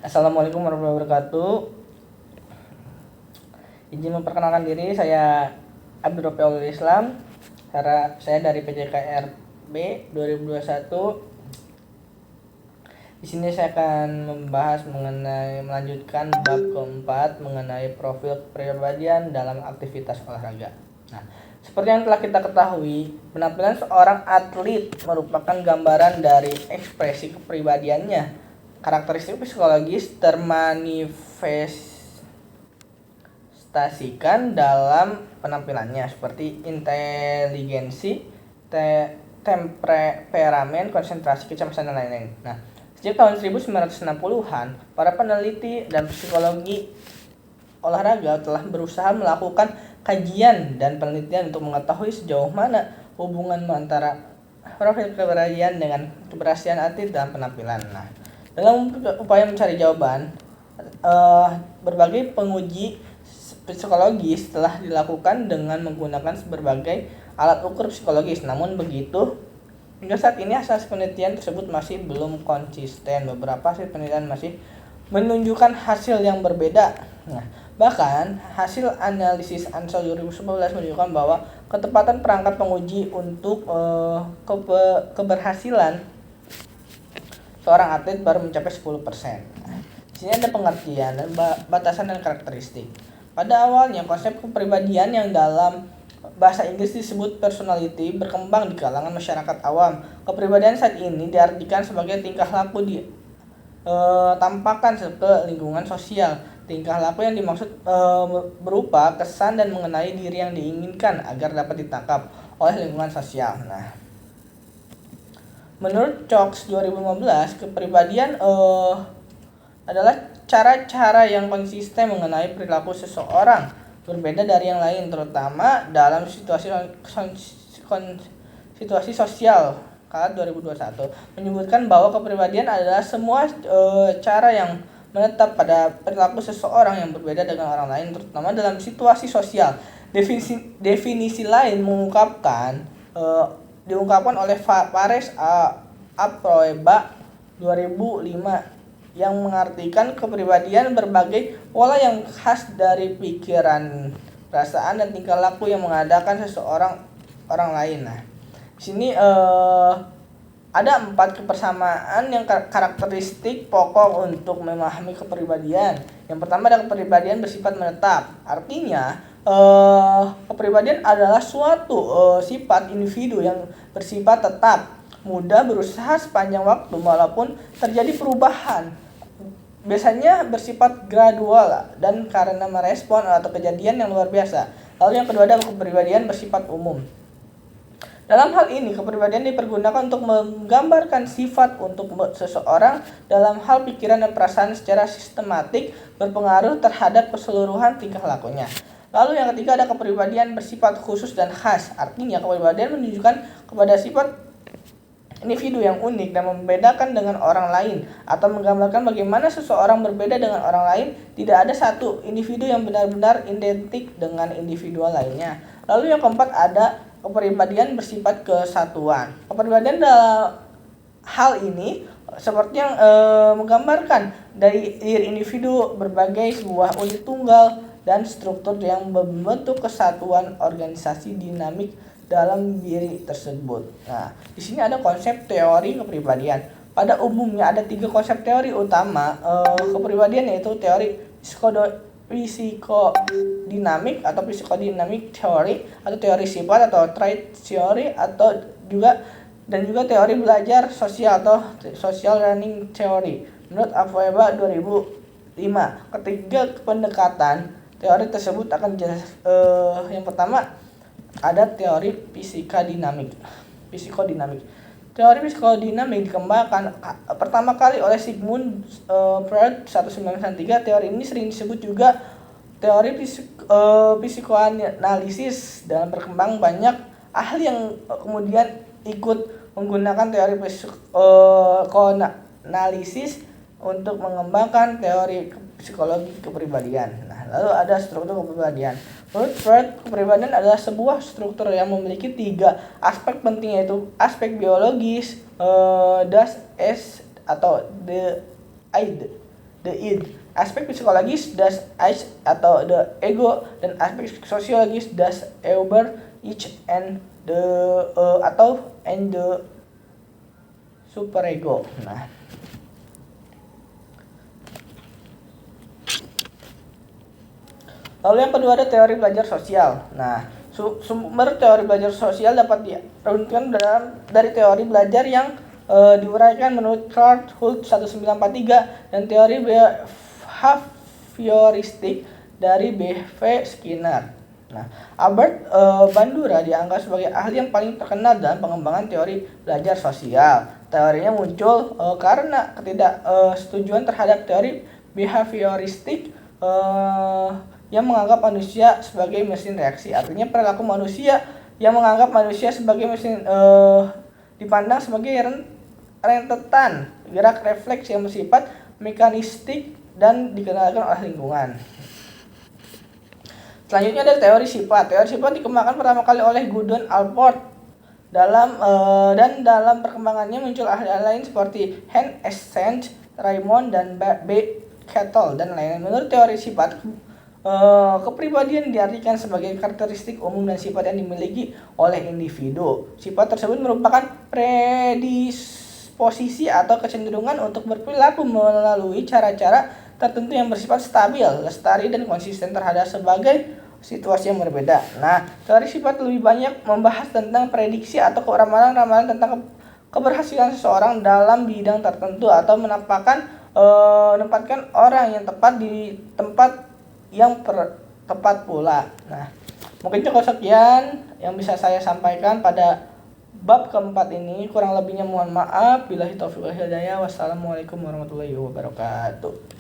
Assalamualaikum warahmatullahi wabarakatuh. Izin memperkenalkan diri, saya Abdurrahman Islam. Saya dari PJKRB 2021. Di sini saya akan melanjutkan bab keempat mengenai profil kepribadian dalam aktivitas olahraga. Nah, seperti yang telah kita ketahui, penampilan seorang atlet merupakan gambaran dari ekspresi kepribadiannya. Karakteristik psikologis termanifestasikan dalam penampilannya seperti inteligensi, temperamen, konsentrasi, kecemasan, dan lain-lain. Nah, sejak tahun 1960-an, para peneliti dan psikologi olahraga telah berusaha melakukan kajian dan penelitian untuk mengetahui sejauh mana hubungan antara profil kepribadian dengan keberhasilan atlet dalam penampilan. Nah, dalam upaya mencari jawaban, berbagai penguji psikologis telah dilakukan dengan menggunakan berbagai alat ukur psikologis. Namun begitu, hingga saat ini hasil penelitian tersebut masih belum konsisten. Beberapa hasil penelitian masih menunjukkan hasil yang berbeda. Nah, bahkan hasil analisis Ansel 2011 menunjukkan bahwa ketepatan perangkat penguji untuk keberhasilan seorang atlet baru mencapai 10%. Nah, di sini ada pengertian dan batasan dan karakteristik. Pada awalnya, konsep kepribadian yang dalam bahasa Inggris disebut personality berkembang di kalangan masyarakat awam. Kepribadian saat ini diartikan sebagai tingkah laku tampakan ke lingkungan sosial. Tingkah laku yang dimaksud berupa kesan dan mengenai diri yang diinginkan agar dapat ditangkap oleh lingkungan sosial. Nah, menurut Cox 2015, kepribadian adalah cara-cara yang konsisten mengenai perilaku seseorang berbeda dari yang lain, terutama dalam situasi sosial. Kalat 2021 menyebutkan bahwa kepribadian adalah semua cara yang menetap pada perilaku seseorang yang berbeda dengan orang lain, terutama dalam situasi sosial. Definisi lain diungkapkan oleh Fares Aproeba 2005 yang mengartikan kepribadian berbagai pola yang khas dari pikiran, perasaan, dan tingkah laku yang mengadakan seseorang orang lain. Nah, di sini ada 4 kebersamaan yang karakteristik pokok untuk memahami kepribadian. Yang pertama ada kepribadian bersifat menetap. Artinya kepribadian adalah suatu sifat individu yang bersifat tetap, mudah berusaha sepanjang waktu walaupun terjadi perubahan. Biasanya bersifat gradual dan karena merespon atau kejadian yang luar biasa. Lalu yang kedua ada kepribadian bersifat umum. Dalam hal ini, kepribadian dipergunakan untuk menggambarkan sifat untuk seseorang dalam hal pikiran dan perasaan secara sistematik berpengaruh terhadap keseluruhan tingkah lakunya. Lalu yang ketiga ada kepribadian bersifat khusus dan khas. Artinya kepribadian menunjukkan kepada sifat individu yang unik dan membedakan dengan orang lain, atau menggambarkan bagaimana seseorang berbeda dengan orang lain. Tidak ada satu individu yang benar-benar identik dengan individu lainnya. Lalu yang keempat ada kepribadian bersifat kesatuan. Kepribadian dalam hal ini seperti yang menggambarkan dari diri individu berbagai sebuah unit tunggal dan struktur yang membentuk kesatuan organisasi dinamik dalam diri tersebut. Nah, di sini ada konsep teori kepribadian. Pada umumnya ada 3 konsep teori utama kepribadian, yaitu teori psikodinamik atau psikodinamik teori, atau teori sifat atau trait theory, atau juga teori belajar sosial atau social learning theory menurut Afoeba 2005. Ketiga pendekatan teori tersebut akan yang pertama ada teori psikodinamik. Teori psikodinamik dikembangkan pertama kali oleh Sigmund Freud 1993. Teori ini sering disebut juga teori psikoanalisis. Dalam berkembang, banyak ahli yang kemudian ikut menggunakan teori psikoanalisis untuk mengembangkan teori psikologi kepribadian. Nah, lalu ada struktur kepribadian. Menurut Freud, kepribadian adalah sebuah struktur yang memiliki 3 aspek penting, yaitu aspek biologis, das es atau the id, the id. Aspek psikologis das Ich atau the ego, dan aspek sosiologis das über Ich and the superego. Nah, lalu yang kedua ada teori belajar sosial. Nah, sumber teori belajar sosial dapat dirunutkan dari teori belajar yang diuraikan menurut Carl Hult 1943 dan teori behavioristik dari B.V. Skinner. Nah, Albert Bandura dianggap sebagai ahli yang paling terkenal dalam pengembangan teori belajar sosial. Teorinya muncul karena ketidaksetujuan terhadap teori behavioristik yang menganggap manusia sebagai mesin reaksi. Artinya perilaku manusia yang menganggap manusia sebagai mesin dipandang sebagai rentetan gerak refleks yang bersifat mekanistik dan dikendalikan oleh lingkungan. Selanjutnya ada teori sifat. Teori sifat dikembangkan pertama kali oleh Gordon Allport dalam perkembangannya muncul ahli-ahli lain seperti Hans Essence, Raymond dan B. Kettle dan lain-lain. Menurut teori sifat, kepribadian diartikan sebagai karakteristik umum dan sifat yang dimiliki oleh individu. Sifat tersebut merupakan predisposisi atau kecenderungan untuk berperilaku melalui cara-cara tertentu yang bersifat stabil, lestari, dan konsisten terhadap sebagai situasi yang berbeda. Nah, teori sifat lebih banyak membahas tentang prediksi atau ramalan-ramalan tentang keberhasilan seseorang dalam bidang tertentu atau menempatkan orang yang tepat di tempat yang tepat pula. Nah, mungkin cukup sekian yang bisa saya sampaikan pada bab keempat ini. Kurang lebihnya mohon maaf. Billahi taufiq wal hidayah. Wassalamualaikum warahmatullahi wabarakatuh.